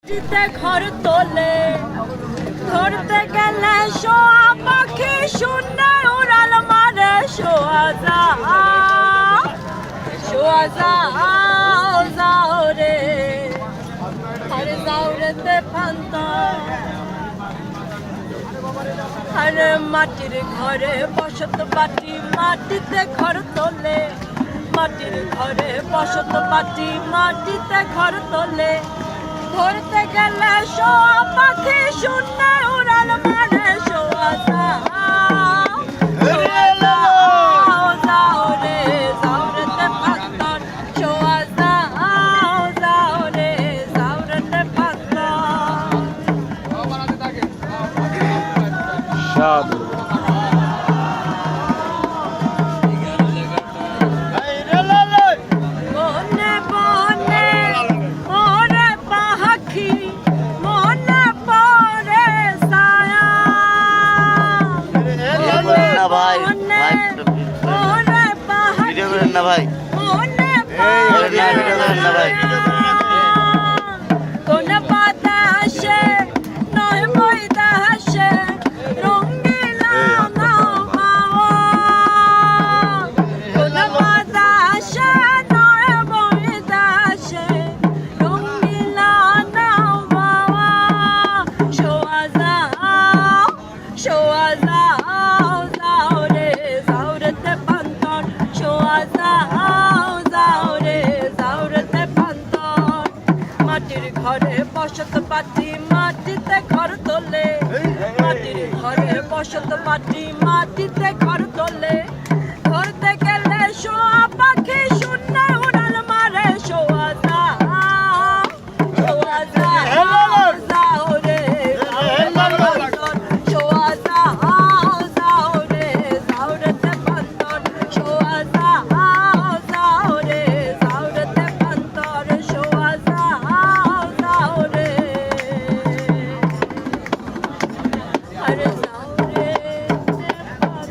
ঘর তোলে ধরতে গেলে শোয়া পাখি শূন্য উড়াল মারে শোয়া যাও রে আরে যাও রেতে পান্তা আরে মাটির ঘরে বসত বাটি মাটিতে ঘর তোলে মাটির ঘরে বসত বাটি মাটিতে ঘর তোলে ধরতে গেলে শোয়া পাখি শূন্য উড়াল মারে শোয়া যাও রে তে পান্তর শোয়া যাও রে তে পান্তর ভাই কোন বাতাসে নয় বৈদাসে রঙ্গিলা নাও কোন বাতাসে নয় বৈদাসে রঙ্গিলা নাও শোয়া যাও রে তে পান্তর শোয়া যাও রে তে পান্তর মাটির ঘরে বসত বাটি মাটিতে ঘর তোলে মাটির ঘরে বসত বাটি মাটিতে ঘর তোলে ধরতে গেলে শোয়া পাখি শূন্য উড়াল মারে শোয়া যাও রে শোয়া যাও রে তে পান্তর শোয়া যাও রে তে পান্তর শোয়া যাও রে আরে যাও রে তে পান্তর